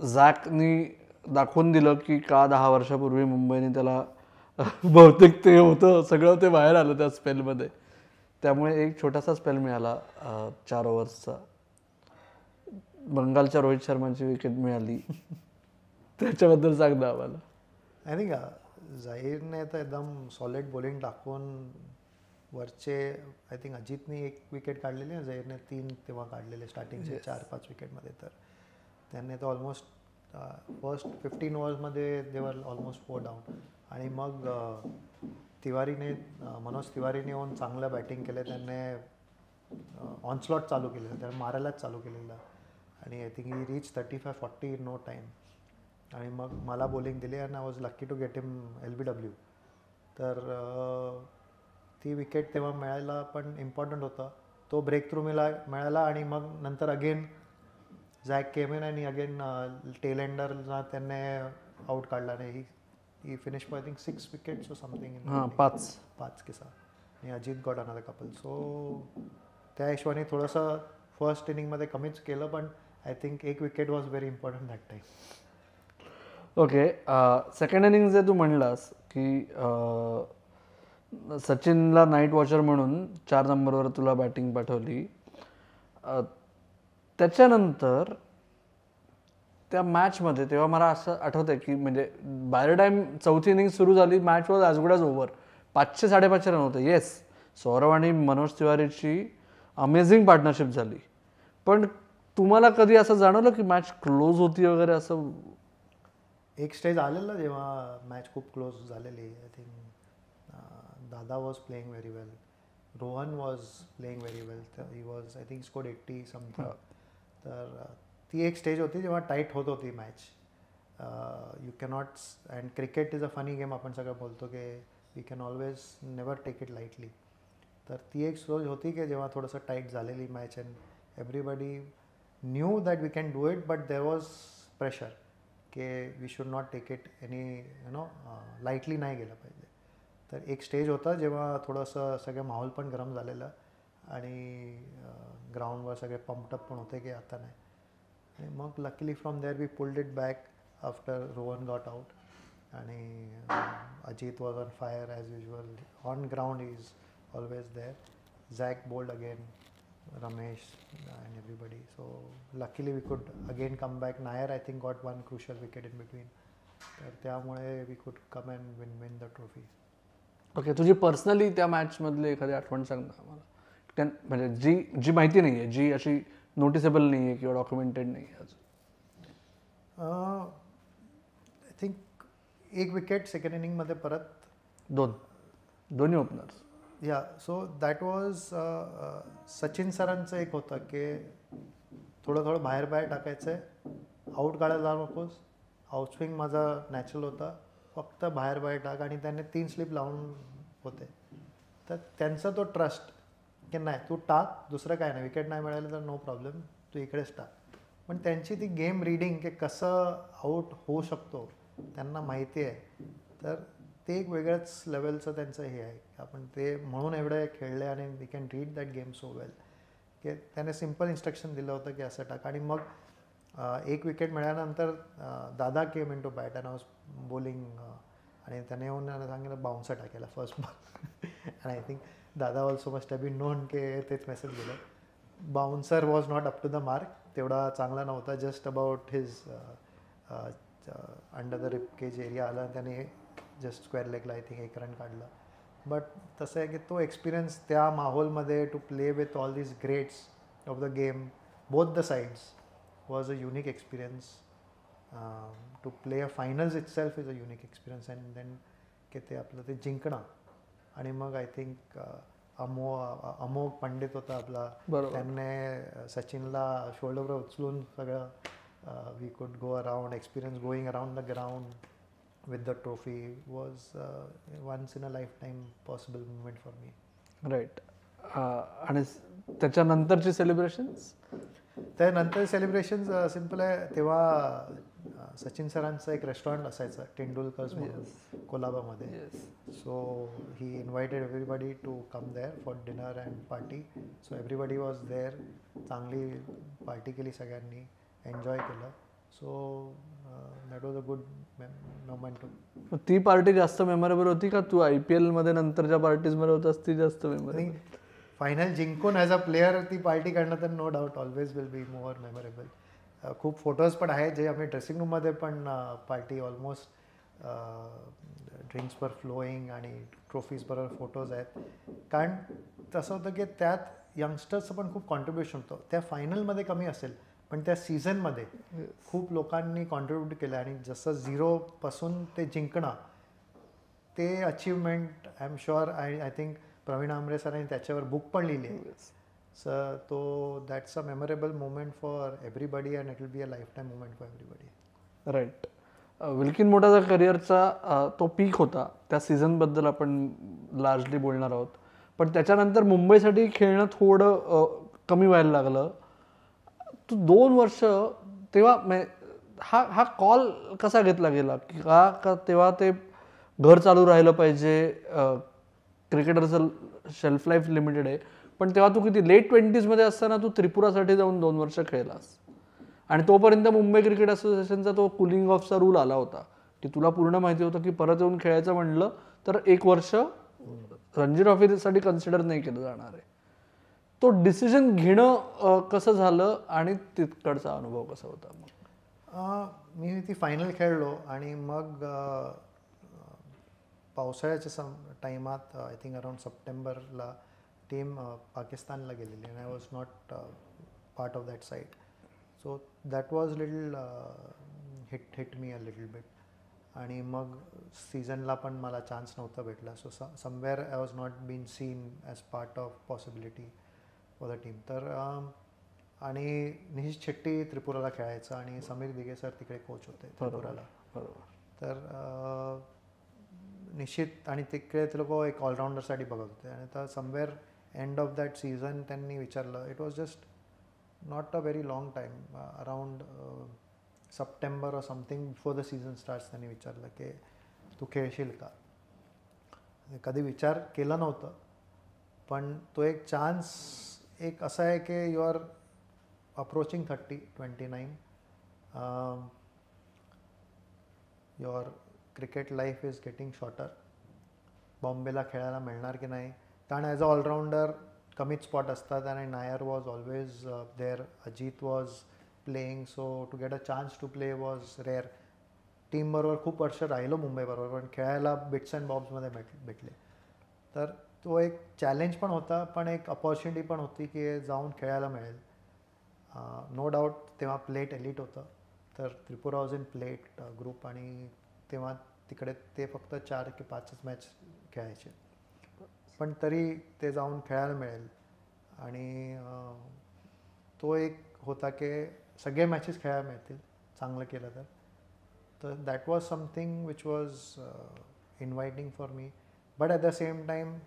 झॅकनी दाखवून दिलं की का 10 वर्षापूर्वी मुंबईने त्याला बहुतेक ते होतं सगळं ते बाहेर आलं त्या स्पेलमध्ये. त्यामुळे एक छोटासा स्पेल मिळाला 4 ओव्हर्सचा. बंगालच्या रोहित शर्माची विकेट मिळाली. त्याच्याबद्दल सांग ना आम्हाला. आय थिंक झहीरने तर एकदम सॉलिड बॉलिंग टाकून वरचे आय थिंक अजितने 1 विकेट काढलेली आणि झहीरने 3 तेव्हा काढलेले स्टार्टिंगचे 4-5 विकेटमध्ये. तर त्यांनी तर ऑलमोस्ट फर्स्ट 15 ओव्हर्समध्ये देवर ऑलमोस्ट 4 डाऊन. आणि मग मनोज तिवारीने येऊन चांगलं बॅटिंग केलं. त्यांनी ऑनस्लॉट चालू केलेलं, त्याने मारायलाच चालू केलेलं आणि I think he reach 35-40 in no time. आणि मग मला बॉलिंग दिली आणि I was lucky to get him LBW. तर ती विकेट तेव्हा मिळायला पण इम्पॉर्टंट होतं. तो ब्रेक थ्रू मिळाला आणि मग नंतर अगेन झॅक केम इन आणि अगेन टेल एंडरला त्यांनी आउट काढला नाही. ही फिनिश आय थिंक 6 विकेट्स और समथिंग इन 5 के साथ आणि Ajit got another couple. So त्या हिशोबाने थोडंसं फर्स्ट इनिंगमध्ये कमीच केलं, पण I think 1 wicket was very important that time. Okay. Second inning जे तू म्हणलास की सचिनला नाईट वॉचर म्हणून 4 नंबरवर तुला बॅटिंग पाठवली. त्याच्यानंतर त्या मॅचमध्ये तेव्हा मला असं आठवतंय की म्हणजे बाय द टाईम चौथी इनिंग सुरू झाली, match was as good as over. 500-550 run होते. येस, सौरव आणि मनोज तिवारीची अमेझिंग पार्टनरशिप झाली. पण तुम्हाला कधी असं जाणवलं की मॅच क्लोज होती वगैरे असं? एक स्टेज आलेला जेव्हा मॅच खूप क्लोज झालेली. आय थिंक दादा was playing very well, Rohan was playing very well. He was I think scored 80 something. तर ती एक स्टेज होती जेव्हा टाईट होत होती match. You cannot, and cricket is a funny game आपण सगळं बोलतो की we can always never take it lightly. तर ती एक स्टेज होती की जेव्हा थोडंसं टाईट झालेली match and everybody knew that we can do it, but there was pressure की we should not take it lightly नाही गेलं पाहिजे. तर एक स्टेज होता जेव्हा थोडंसं सगळं माहोल पण गरम झालेलं आणि ग्राउंडवर सगळे पंपटअप पण होते की आता नाही. आणि मग luckily from there we pulled it back after Rohan got out. आणि Ajit was on fire as usual. On ground is always there. Zak bowled again, Ramesh and everybody. So luckily we could again come back. Nair I think got 1 crucial wicket in between. तर त्यामुळे we could come and win the trophy. Okay. तुझी personally त्या मॅचमधली एखादी आठवण सांग ना आम्हाला. म्हणजे जी माहिती नाही आहे, जी अशी नोटिसेबल नाही आहे किंवा डॉक्युमेंटेड नाही आहे अजून. आय थिंक 1 विकेट सेकंड इनिंगमध्ये परत. दोन्ही ओपनर्स. या सो दॅट वॉज सचिन सरांचं एक होतं की थोडं बाहेर टाकायचं आहे, आऊट काढायला जाऊ नकोस. आउटस्विंग माझा नॅचरल होता, फक्त बाहेर टाक. आणि त्यांनी 3 स्लिप लावून होते. तर त्यांचा तो ट्रस्ट की नाही तू टाक, दुसरं काय नाही, विकेट नाही मिळालं तर नो प्रॉब्लेम, तू इकडेच टाक. पण त्यांची ती गेम रिडिंग की कसं आऊट होऊ शकतो त्यांना माहिती आहे. तर ते एक वेगळ्याच लेवलचं त्यांचं हे आहे. आपण ते म्हणून एवढे खेळले आणि we can read that game so well की त्याने सिम्पल इन्स्ट्रक्शन दिलं होतं की असं टाक. आणि मग 1 विकेट मिळाल्यानंतर Dada came in to bat and I was bowling. आणि त्याने येऊन सांगितलं बाउन्सर टाकायला फर्स्ट बॉल. आणि I think Dada also must have been known की तेच मेसेज दिलं. Bouncer was not up to the mark, तेवढा चांगला नव्हता. Just about his under the rib cage area आला आणि त्याने जस्ट स्क्वेअर लेगला आय थिंक 1 रन काढला. बट तसं आहे की तो एक्सपिरियन्स त्या माहोलमध्ये to play with all these greats of the game both the sides was a unique experience. To play a finals itself is a unique experience. And then की ते आपलं ते जिंकणं. आणि मग आय थिंक अमोघ पंडित होता आपला, त्यांनी सचिनला शोल्डरवर उचलून सगळं we could go around, experience going around the ground. with the trophy was once in a lifetime possible moment for me. Right. आणि त्याच्यानंतरची सेलिब्रेशन्स? त्यानंतर सेलिब्रेशन सिम्पल आहे. तेव्हा सचिन सरांचं एक रेस्टॉरंट असायचं तेंडुलकर्स म्हणून कोलाबामध्ये. So he invited everybody to come there for dinner and party. So everybody was there. चांगली पार्टी केली सगळ्यांनी, एन्जॉय केलं. So that was a good moment. ती पार्टी जास्त मेमोरेबल होती का तू IPL मध्ये नंतरच्या पार्टीजमध्ये होतास ती जास्त मेमोरेबल? फायनल जिंकून ॲज अ प्लेअर ती पार्टी करणं तर no doubt always will be more memorable. खूप फोटोज पण आहेत जे आम्ही ड्रेसिंग रूममध्ये पण पार्टी ऑलमोस्ट ड्रिंक्स वर फ्लोईंग आणि ट्रॉफीज बरोबर फोटोज आहेत. कारण तसं होतं की त्यात यंगस्टर्सचं पण खूप कॉन्ट्रीब्युशन होतं. त्या फायनलमध्ये कमी असेल पण त्या सीझनमध्ये खूप लोकांनी कॉन्ट्रीब्यूट केलं आणि जसं 0पासून ते जिंकणं ते achievement I am sure I think Pravin Amre सरांनी त्याच्यावर बुक पण लिहिली आहे. सर तो that's a memorable moment for everybody and it will be a lifetime moment for everybody. Right. Wilkin मोठाचा करिअरचा तो पीक होता. त्या सीझनबद्दल आपण लार्जली बोलणार आहोत. पण त्याच्यानंतर मुंबईसाठी खेळणं थोडं कमी व्हायला लागलं. तू 2 वर्ष तेव्हा हा कॉल कसा घेतला गेला का तेव्हा ते घर चालू राहिलं पाहिजे, क्रिकेटरचं शेल्फ लाईफ लिमिटेड आहे, पण तेव्हा तू किती लेट 20s मध्ये असताना तू त्रिपुरासाठी जाऊन 2 वर्ष खेळलास आणि तोपर्यंत मुंबई क्रिकेट असोसिएशनचा तो कुलिंग ऑफचा रूल आला होता की तुला पूर्ण माहिती होतं की परत येऊन खेळायचं म्हणलं तर 1 वर्ष रणजी ट्रॉफीसाठी कन्सिडर नाही केलं जाणार आहे. तो डिसिजन घेणं कसं झालं आणि तिकडचा अनुभव कसा होता? मी ती फायनल खेळलो आणि मग पावसाळ्याच्या टायमात आय थिंक अराउंड सप्टेंबरला टीम पाकिस्तानला गेलेली आणि I was not part of that side. So that was little hit me a little bit. आणि मग सीझनला पण मला चान्स नव्हता भेटला. So somewhere I was not been seen as part of possibility for the team. तर आणि निशित शेट्टी त्रिपुराला खेळायचं आणि समीर दिघे सर तिकडे कोच होते त्रिपुराला. तर निश्चित आणि तिकडे ते लोक एक ऑलराऊंडरसाठी बघत होते आणि तर somewhere end of that season त्यांनी विचारलं. It was just not a very long time, around September or something before the season starts. त्यांनी विचारलं की तू खेळशील का? कधी विचार केला नव्हतं पण तो एक चान्स एक असा आहे की you are approaching 29. Your cricket life is getting shorter. बॉम्बेला खेळायला मिळणार की नाही, कारण ॲज अ ऑलराऊंडर कमीच स्पॉट असतात आणि Nair was always there, Ajit was playing. So to get a chance to play was rare. टीमबरोबर खूप वर्ष राहिलो मुंबईबरोबर पण खेळायला बिट्स अँड बॉब्समध्ये भेटले. तर तो एक चॅलेंज पण होता पण एक अपॉर्च्युनिटी पण होती की जाऊन खेळायला मिळेल. नो डाऊट तेव्हा प्लेट एलिट होतं. तर Tripura was in plate group आणि तेव्हा तिकडे ते फक्त 4 की 5च मॅच खेळायचे. पण तरी ते जाऊन खेळायला मिळेल आणि तो एक होता की सगळे मॅचेस खेळायला मिळतील चांगलं केलं तर. तर that was something which was inviting for me. But at the same time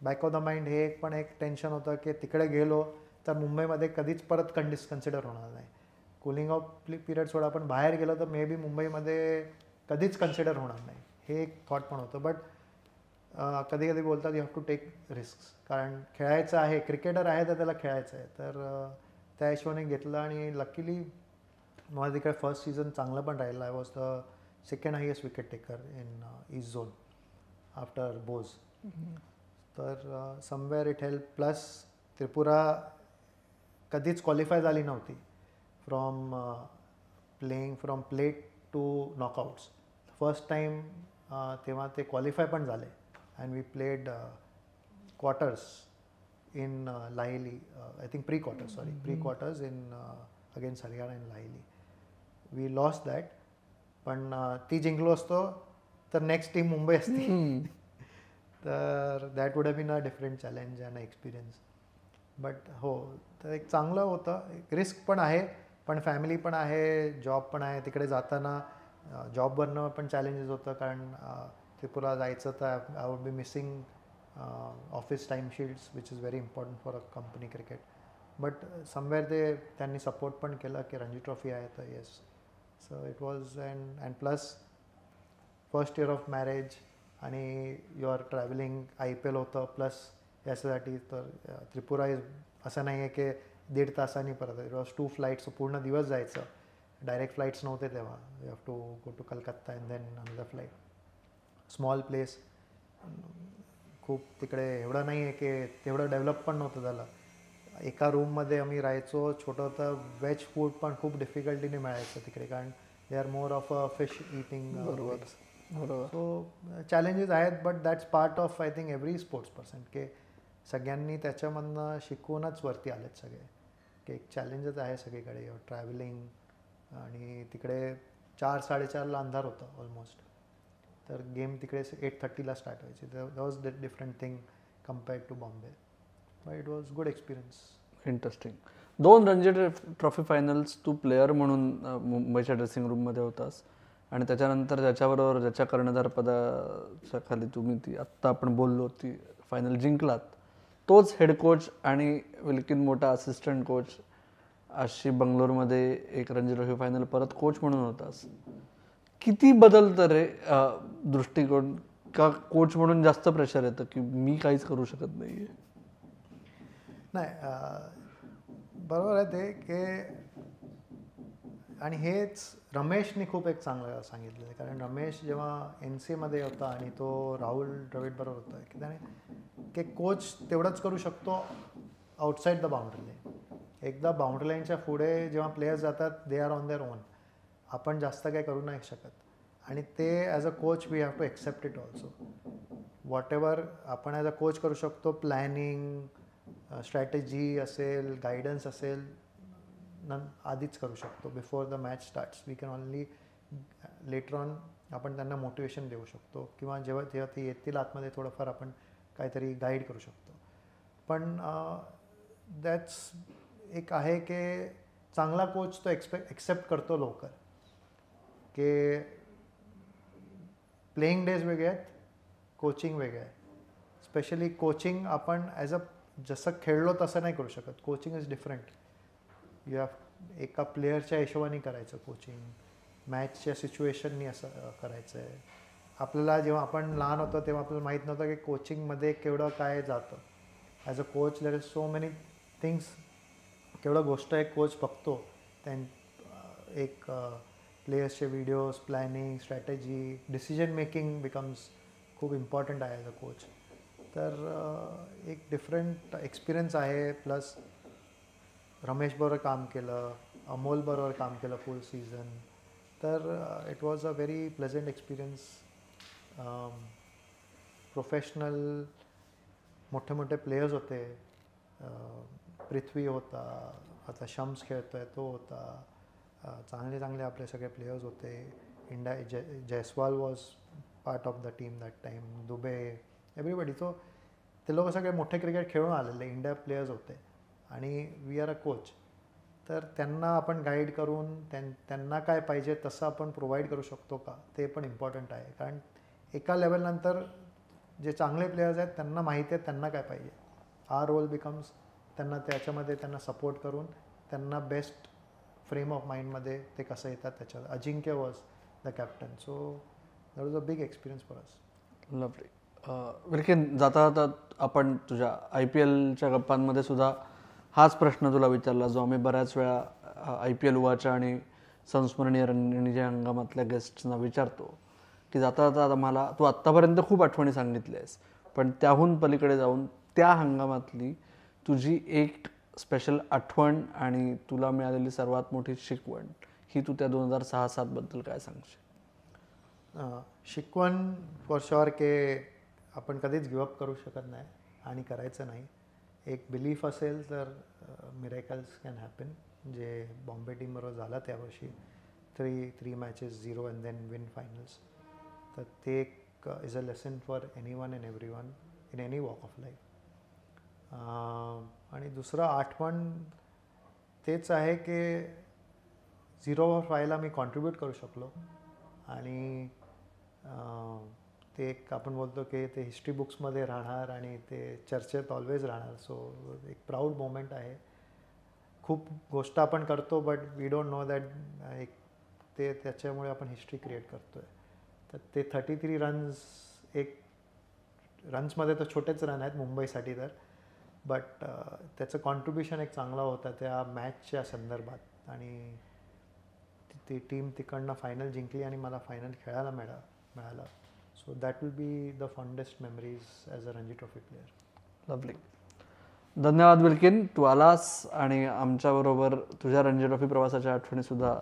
back of the mind हे पण एक टेन्शन होतं की तिकडे गेलो तर मुंबईमध्ये कधीच परत कन्सिडर होणार नाही. कुलिंग ऑफ पिरियड सोडा पण बाहेर गेलो तर मे बी मुंबईमध्ये कधीच कन्सिडर होणार नाही हे एक थॉट पण होतं. बट कधी कधी बोलतात you have to take risk, कारण खेळायचं आहे, क्रिकेटर आहे तर त्याला खेळायचं आहे. तर त्या हिशोबाने घेतलं आणि लकीली मला तिकडे फर्स्ट सीझन चांगलं पण राहिलं. I was the second highest wicket taker in East Zone after Bose. तर somewhere it help. Plus Tripura कधीच क्वालिफाय झाली नव्हती from playing from plate to knockouts. First time तेव्हा ते क्वालिफाय पण झाले and we played quarters in Lahli. I think pre quarters in against Haryana in Lahli. We lost that. पण ती जिंकलो असतो तर नेक्स्ट टीम मुंबई असती. तर that would have been a different challenge and experience. But हो, तर एक चांगलं होतं. एक रिस्क पण आहे पण फॅमिली पण आहे, जॉब पण आहे. तिकडे जाताना जॉबवरनं पण चॅलेंजेस होतं, कारण त्रिपुरा जायचं तर I would be missing office time sheets which is very important for a company cricket. But somewhere त्यांनी सपोर्ट पण केलं की रणजी ट्रॉफी आहे तर yes. So it was and plus first year of marriage आणि यू आर ट्रॅव्हलिंग, IPL होतं plus याच्यासाठी. तर त्रिपुरा इज असं नाही आहे की 1.5 तासांनी परत. इट वॉज 2 फ्लाईट्स, पूर्ण दिवस जायचं. डायरेक्ट फ्लाईट्स नव्हते तेव्हा. You have to go to Calcutta and then another flight. Small place, खूप तिकडे एवढं नाही आहे की तेवढं डेव्हलप पण नव्हतं झालं. एका रूममध्ये आम्ही राहायचो, छोटं होतं. व्हेज फूड पण खूप डिफिकल्टीने मिळायचं तिकडे, कारण they are more of a fish eating. बरोबर. सो चॅलेंजेस आहेत, but that's part of I think every sports person, की सगळ्यांनी त्याच्यामधनं शिकवूनच वरती आलेत सगळे, की एक चॅलेंजच आहे सगळीकडे. ट्रॅव्हलिंग आणि तिकडे 4-4:30ला अंधार होतं ऑलमोस्ट. तर गेम तिकडे 8:30ला स्टार्ट व्हायची. That was the different thing compared to Bombay. But it was good experience. Interesting. 2 Ranji trophy finals तू प्लेअर म्हणून मुंबईच्या ड्रेसिंग रूममध्ये होतास, आणि त्याच्यानंतर ज्याच्या कर्णधार पदाच्या खाली तुम्ही ती आत्ता आपण बोललो ती फायनल जिंकलात, तोच हेड कोच आणि विलकीन मोठा असिस्टंट कोच अशी बंगलोरमध्ये एक रणजी ट्रॉफी फायनल परत कोच म्हणून होतास. किती बदलतं रे दृष्टिकोन? का कोच म्हणून जास्त प्रेशर येतं की मी काहीच करू शकत नाही? बरोबर आहे ते, की आणि हेच रमेशने खूप एक चांगलं सांगितलं आहे. कारण रमेश जेव्हा NCमध्ये होता आणि तो राहुल द्रविड बरोबर होता, की त्याने की कोच तेवढंच करू शकतो आउटसाईड द बाउंड्री लाईन. एकदा बाउंड्री लाईनच्या पुढे जेव्हा प्लेयर्स जातात, they are on their own. आपण जास्त काही करू नाही शकत. आणि ते as a coach we have to accept it also. Whatever आपण ॲज अ कोच करू शकतो, प्लॅनिंग, स्ट्रॅटेजी असेल, गायडन्स असेल, आधीच करू शकतो. Before the match starts we can only later on आपण त्यांना मोटिवेशन देऊ शकतो, किंवा जेव्हा ते येतील आतमध्ये थोडंफार आपण काहीतरी गाईड करू शकतो. पण दॅट्स एक आहे की चांगला कोच तो एक्सेप्ट करतो लवकर, की प्लेइंग डेज वेगळे आहेत, कोचिंग वेगळे आहे. स्पेशली कोचिंग आपण ॲज अ जसं खेळलो तसं नाही करू शकत. Coaching is different. You have एका प्लेयरच्या हिशोबाने करायचं कोचिंग, मॅचच्या सिच्युएशननी असं करायचं आहे. आपल्याला जेव्हा आपण लहान होतो तेव्हा आपल्याला माहीत नव्हतं की कोचिंगमध्ये केवढं काय जातं. As a coach there is so many things. केवढं गोष्ट एक कोच बघतो. एक प्लेयर्सचे videos, planning, strategy, decision making becomes खूप इम्पॉर्टंट आहे ॲज अ कोच. तर एक डिफरंट एक्सपिरियन्स आहे. प्लस रमेश बरोबर काम केलं, अमोल बरोबर काम केलं फुल सीझन. तर it was a very pleasant experience. Professional मोठे मोठे प्लेयर्स होते. पृथ्वी होता, आता शम्स खेळतो आहे तो होता. चांगले चांगले आपले सगळे प्लेयर्स होते. Jaiswal was part of the team that time. Dubey, everybody. So ते लोक सगळे मोठे क्रिकेट खेळून आलेले इंडिया प्लेयर्स होते, आणि वी आर अ कोच. तर त्यांना आपण गाईड करून त्यांना काय पाहिजे तसं आपण प्रोव्हाइड करू शकतो का, ते पण इम्पॉर्टंट आहे. कारण एका लेवलनंतर जे चांगले प्लेयर्स आहेत त्यांना माहिती आहे त्यांना काय पाहिजे. हा रोल बिकम्स त्यांना त्याच्यामध्ये त्यांना सपोर्ट करून त्यांना बेस्ट फ्रेम ऑफ माइंडमध्ये ते कसं येतात त्याच्यात. Ajinkya was the captain. So that was a big experience for us. Lovely. Wilkin, जाता जाता आपण तुझ्या IPLच्या गप्पांमध्ये सुद्धा हाच प्रश्न तुला विचारला, जो आम्ही बऱ्याच वेळा IPL उवाच्या आणि संस्मरणीय रणनीच्या हंगामातल्या गेस्टना विचारतो, की जाता जाता मला तू आत्तापर्यंत खूप आठवणी सांगितल्या आहेस, पण त्याहून पलीकडे जाऊन त्या हंगामातली तुझी एक स्पेशल आठवण आणि तुला मिळालेली सर्वात मोठी शिकवण ही तू त्या 2006-07 बद्दल काय सांगशील? शिकवण फॉर शुअर की आपण कधीच गिवअप करू शकत नाही आणि करायचं नाही. एक बिलीफ असेल तर मिरेकल्स कॅन हॅपन. जे बॉम्बे टीमबरोबर झाला त्यावर्षी, 3 matches 0 and then win finals. तर ते एक is a lesson for anyone and everyone in any walk of life. आणि दुसरं आठवण तेच आहे की 0 व्हायला मी कॉन्ट्रीब्यूट करू शकलो, आणि ते एक आपण बोलतो की ते हिस्ट्री बुक्समध्ये राहणार आणि ते चर्चेत ऑलवेज राहणार. सो एक प्राऊड मोमेंट आहे. खूप गोष्ट आपण करतो but we don't know that एक ते त्याच्यामुळे आपण हिस्ट्री क्रिएट करतो आहे. तर ते 33 रन्स एक रन्समध्ये तर छोटेच रन आहेत मुंबईसाठी तर, बट त्याचं कॉन्ट्रीब्युशन एक चांगला होता त्या मॅचच्या संदर्भात. आणि ती टीम तिकडनं फायनल जिंकली आणि मला फायनल खेळायला मिळालं. So that will be the fondest memories as a Ranji trophy player. Lovely. धन्यवाद विल्किन, तू आलास आणि आमच्याबरोबर तुझ्या रणजी ट्रॉफी प्रवासाच्या आठवणीसुद्धा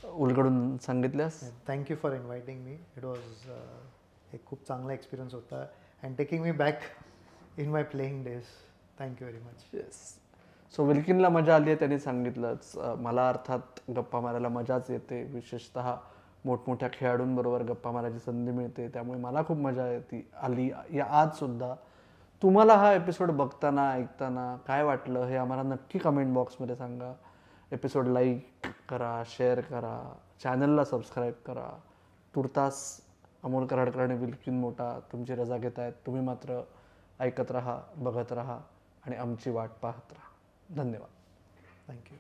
उलगडून सांगितल्यास. Thank you for inviting me. It was एक खूप चांगला एक्सपिरियन्स होता and taking me back in my playing days. Thank you very much. Yes. So विल्किनला मजा आली आहे त्यांनी सांगितलंच. मला अर्थात गप्पा मारायला मजाच येते, विशेषतः मोठमोठ्या खेळाडूंबरोबर गप्पा मारायची संधी मिळते, त्यामुळे मला खूप मजा येते आली या आजसुद्धा. तुम्हाला हा एपिसोड बघताना ऐकताना काय वाटलं हे आम्हाला नक्की कमेंट बॉक्समध्ये सांगा. एपिसोड लाईक करा, शेअर करा, चॅनलला सबस्क्राईब करा. तुर्तास अमोल कराडकर आणि विल्किन मोठा तुमची रजा घेत आहेत. तुम्ही मात्र ऐकत राहा, बघत राहा आणि आमची वाट पाहत राहा. धन्यवाद. थँक्यू.